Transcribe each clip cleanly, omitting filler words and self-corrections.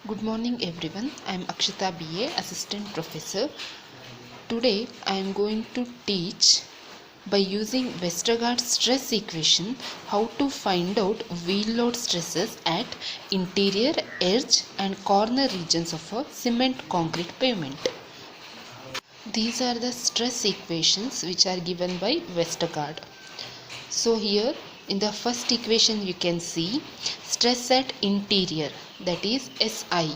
Good morning everyone. I am Akshita BA, Assistant Professor. Today I am going to teach by using Westergaard stress equation how to find out wheel load stresses at interior, edge and corner regions of a cement concrete pavement. These are the stress equations which are given by Westergaard. So here in the first equation you can see stress at interior, that is SI.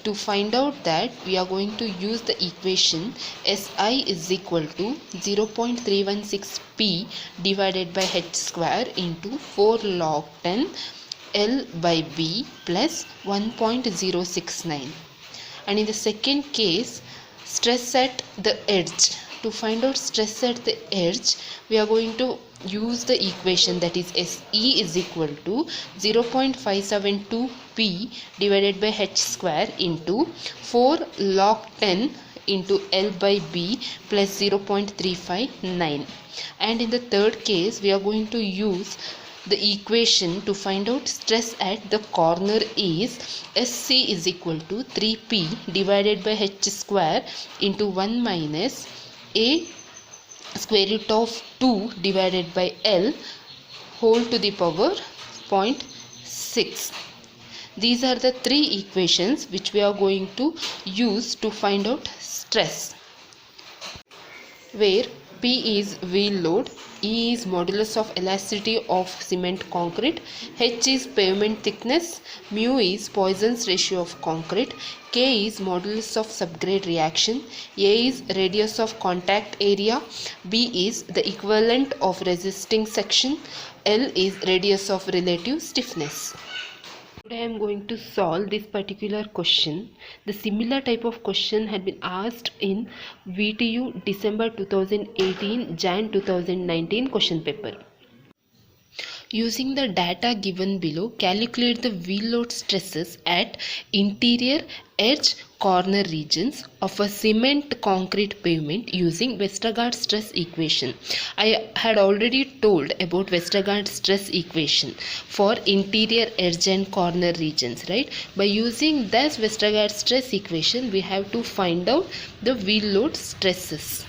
To find out that, we are going to use the equation SI is equal to 0.316 P divided by H square into 4 log 10 L by B plus 1.069. And in the second case, stress at the edge. To find out stress at the edge, we are going to use the equation, that is SE is equal to 0.572 P divided by H square into 4 log 10 into L by B plus 0.359. And in the third case, we are going to use the equation to find out stress at the corner is SC is equal to 3P divided by H square into 1 minus A square root of 2 divided by L whole to the power 0.6. These are the three equations which we are going to use to find out stress, where P is wheel load, E is modulus of elasticity of cement concrete, H is pavement thickness, mu is Poisson's ratio of concrete, K is modulus of subgrade reaction, A is radius of contact area, B is the equivalent of resisting section, L is radius of relative stiffness. Today I am going to solve this particular question. The similar type of question had been asked in VTU December 2018 Jan 2019 question paper. Using the data given below, calculate the wheel load stresses at interior, edge, corner regions of a cement concrete pavement using Westergaard stress equation. I had already told about Westergaard stress equation for interior, edge and corner regions, right? By using this Westergaard stress equation, we have to find out the wheel load stresses.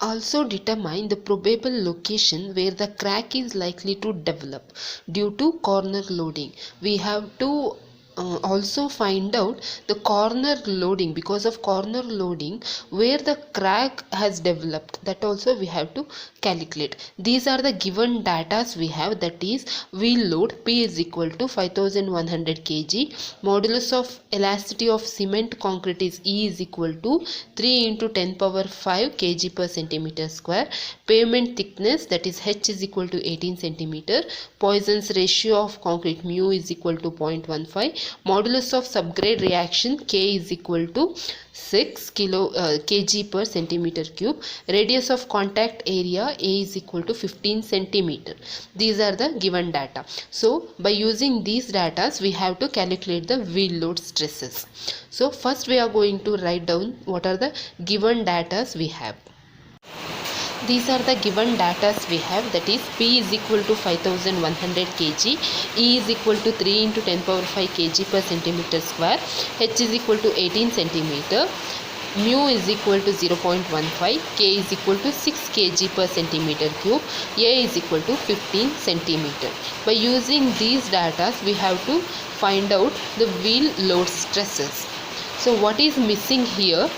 Also determine the probable location where the crack is likely to develop due to corner loading. We have to also find out the corner loading, because of corner loading where the crack has developed, that also we have to calculate. These are the given datas we have, that is wheel load P is equal to 5100 kg, modulus of elasticity of cement concrete is E is equal to 3 into 10 power 5 kg per centimeter square, pavement thickness, that is H is equal to 18 centimeter, Poisson's ratio of concrete mu is equal to 0.15, modulus of subgrade reaction K is equal to 6 kg per centimeter cube, radius of contact area A is equal to 15 centimeter. These are the given data. So by using these data, we have to calculate the wheel load stresses. So first we are going to write down what are the given data we have. These are the given data we have, that is P is equal to 5100 kg, E is equal to 3 into 10 power 5 kg per centimeter square, H is equal to 18 centimeter, mu is equal to 0.15, K is equal to 6 kg per centimeter cube, A is equal to 15 centimeter. By using these data, we have to find out the wheel load stresses. So what is missing here?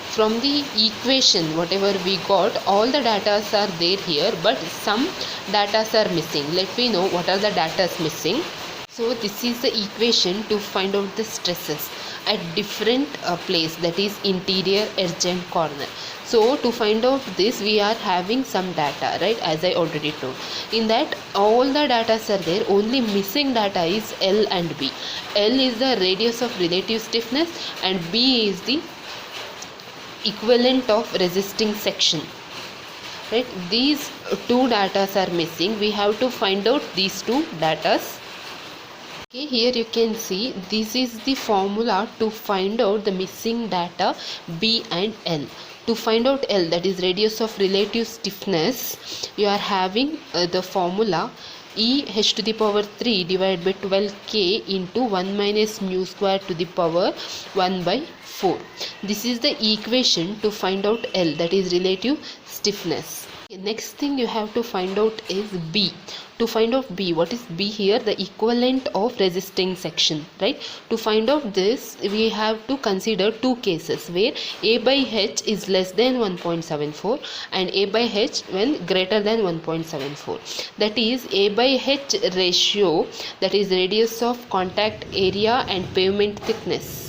From the equation whatever we got, all the data are there here, but some data are missing. Let me know what are the data missing. So this is the equation to find out the stresses at different place, that is interior, edge and corner. So to find out this, we are having some data, right, as I already told. In that all the data are there, only missing data is L and B. L is the radius of relative stiffness and B is the equivalent of resisting section, right? These two data are missing. We have to find out these two data. Okay, here you can see this is the formula to find out the missing data B and L. To find out L, that is radius of relative stiffness, you are having the formula E h to the power 3 divided by 12k into 1 minus mu square to the power 1 by 4. This is the equation to find out L, that is relative stiffness. Next thing you have to find out is B. To find out B, what is B here? The equivalent of resisting section, right? To find out this, we have to consider two cases where A by H is less than 1.74 and A by H when greater than 1.74. That is A by H ratio, that is radius of contact area and pavement thickness.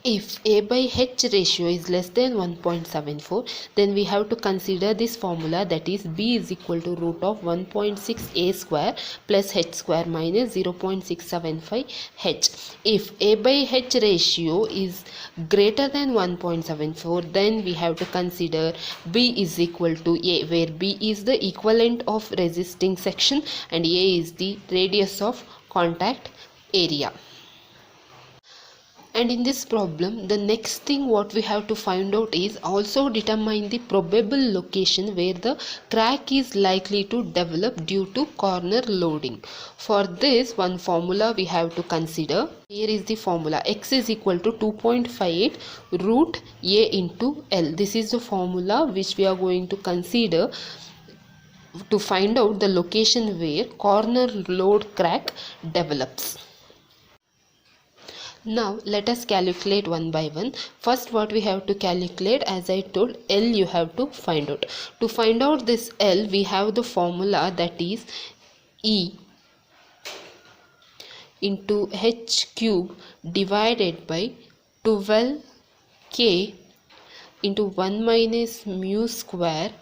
If A by H ratio is less than 1.74, then we have to consider this formula, that is B is equal to root of 1.6 A square plus H square minus 0.675 H. If A by H ratio is greater than 1.74, then we have to consider B is equal to A, where B is the equivalent of resisting section and A is the radius of contact area. And in this problem, the next thing what we have to find out is also determine the probable location where the crack is likely to develop due to corner loading. For this, one formula we have to consider. Here is the formula. X is equal to 2.58 root A into L. This is the formula which we are going to consider to find out the location where corner load crack develops. Now let us calculate one by one. First, what we have to calculate, as I told, L you have to find out. To find out this L, we have the formula, that is E into H cube divided by 12k into 1 minus mu square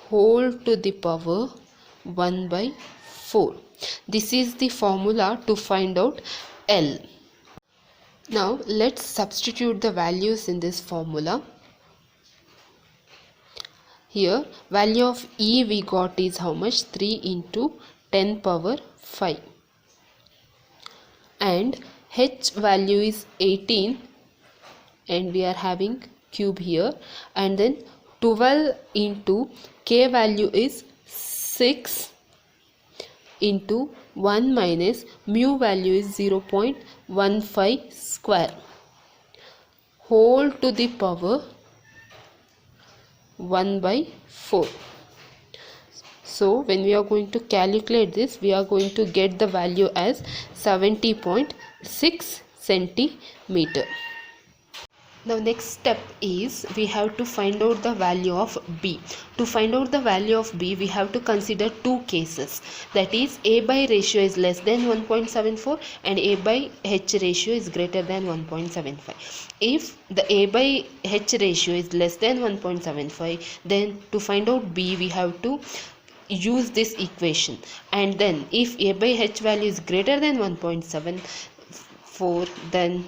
whole to the power 1 by 4. This is the formula to find out L. Now let's substitute the values in this formula. Here value of E we got is how much? 3 into 10 power 5, and H value is 18 and we are having cube here, and then 12 into K value is 6 into 1 minus mu value is 0.15 square whole to the power 1 by 4. So when we are going to calculate this, we are going to get the value as 70.6 centimeter. Now next step is we have to find out the value of B. To find out the value of B, we have to consider two cases, that is A by ratio is less than 1.74 and A by H ratio is greater than 1.75. If the A by H ratio is less than 1.75, then to find out B we have to use this equation, and then if A by H value is greater than 1.74, then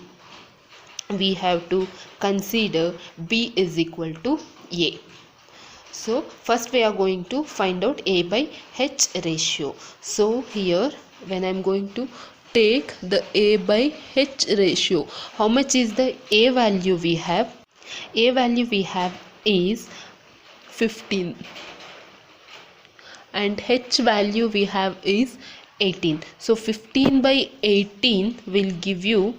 we have to consider B is equal to A. So first we are going to find out A by H ratio. So here when I am going to take the A by H ratio, how much is the A value we have? A value we have is 15 and H value we have is 18. So 15 by 18 will give you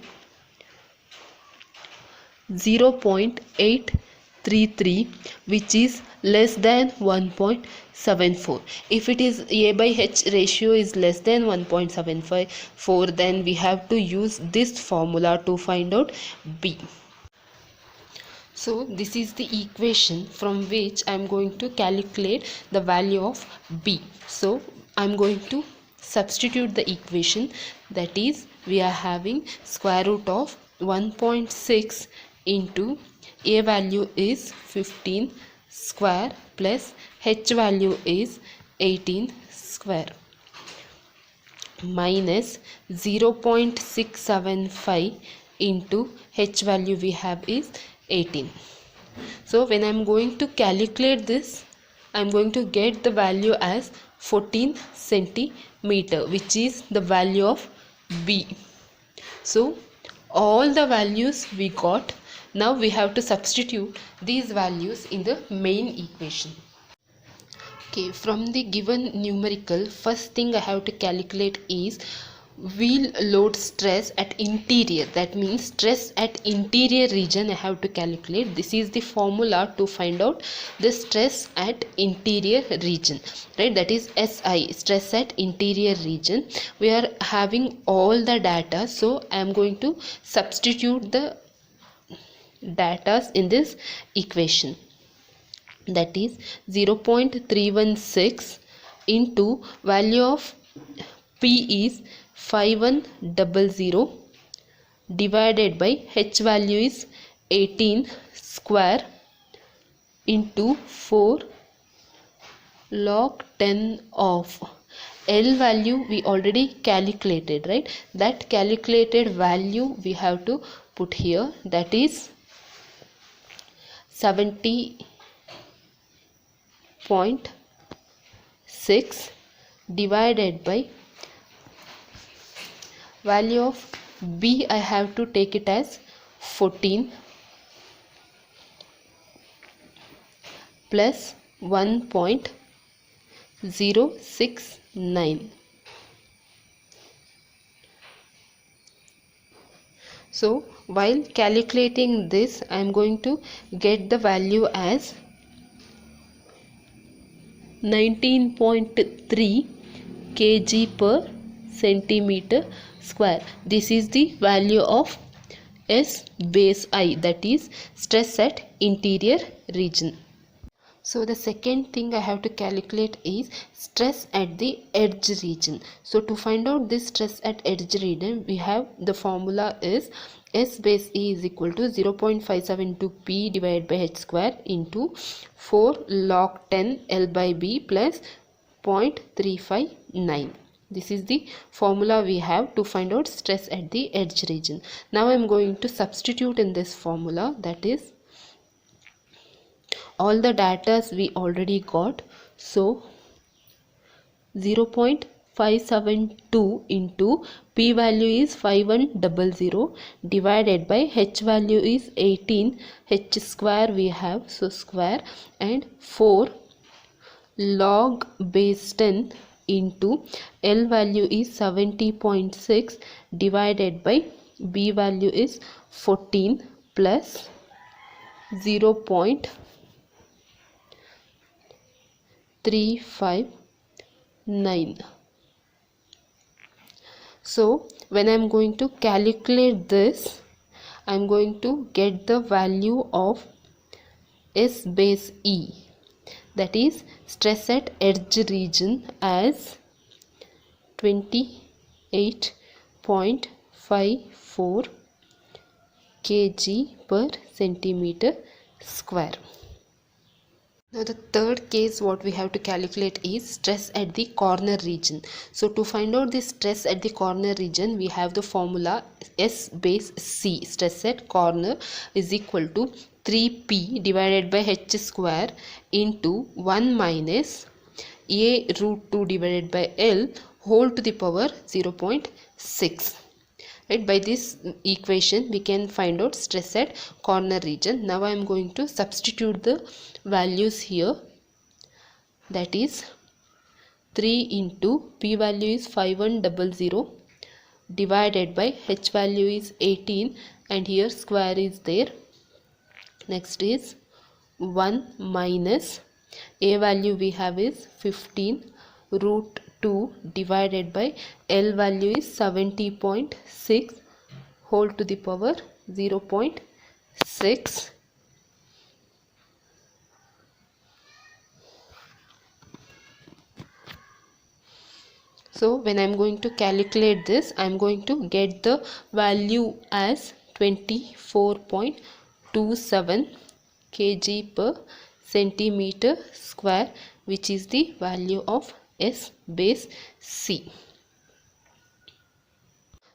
0.833, which is less than 1.74. If it is A by H ratio is less than 1.74, then we have to use this formula to find out B. So this is the equation from which I am going to calculate the value of B. So I am going to substitute the equation, that is we are having square root of 1.6 into A value is 15 square plus H value is 18 square minus 0.675 into H value we have is 18. So when I am going to calculate this, I am going to get the value as 14 centimeter, which is the value of B. So all the values we got. Now we have to substitute these values in the main equation. Okay, from the given numerical, first thing I have to calculate is wheel load stress at interior. That means stress at interior region I have to calculate. This is the formula to find out the stress at interior region, right? That is SI, stress at interior region. We are having all the data, so I am going to substitute the data in this equation. That is 0.316 into value of P is 5100 divided by H value is 18 square into 4 log 10 of L value we already calculated, right? That calculated value we have to put here, that is 70.6 divided by value of B, I have to take it as 14 plus 1.069. So while calculating this, I am going to get the value as 19.3 kg per centimeter square. This is the value of S base I, that is stress at interior region. So the second thing I have to calculate is stress at the edge region. So to find out this stress at edge region, we have the formula is S base E is equal to 0.572 P divided by H square into 4 log 10 L by B plus 0.359. This is the formula we have to find out stress at the edge region. Now I am going to substitute in this formula, that is all the data we already got. So 0.572 into P value is 5100 divided by H value is 18, H square we have, so square, and 4 log base 10 into L value is 70.6 divided by B value is 14 plus 0.359. So when I am going to calculate this, I am going to get the value of S base E, that is stress at edge region, as 28.54 kg per centimeter square. Now the third case what we have to calculate is stress at the corner region. So to find out the stress at the corner region, we have the formula S base C, stress at corner, is equal to 3P divided by H square into 1 minus A root 2 divided by L whole to the power 0.6. Right, by this equation we can find out stress at corner region. Now I am going to substitute the values here, that is 3 into P value is 5100 divided by H value is 18 and here square is there. Next is 1 minus A value we have is 15 root 2 divided by L value is 70.6 whole to the power 0.6. So when I am going to calculate this, I am going to get the value as 24.27 kg per centimeter square, which is the value of S base C.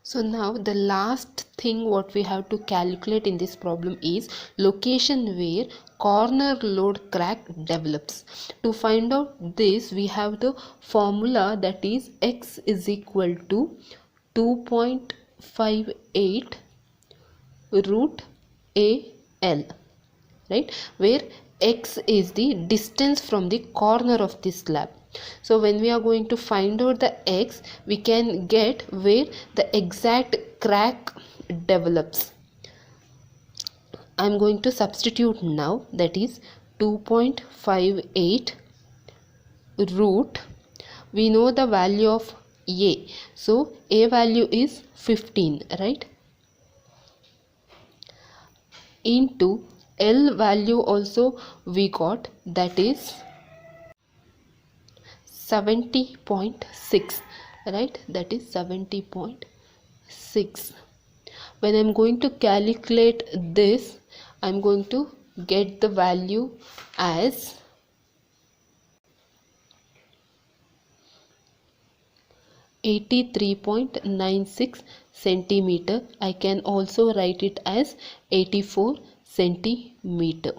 So now the last thing what we have to calculate in this problem is location where corner load crack develops. To find out this, we have the formula, that is X is equal to 2.58 root AL, right, where x is the distance from the corner of the slab. So when we are going to find out the x, we can get where the exact crack develops. I am going to substitute now, that is 2.58 root, we know the value of a, so a value is 15, right, into L value also we got, that is 70.6, right, that is 70.6. When I'm going to calculate this, I'm going to get the value as 83.96 centimeter. I can also write it as 84 centimeter.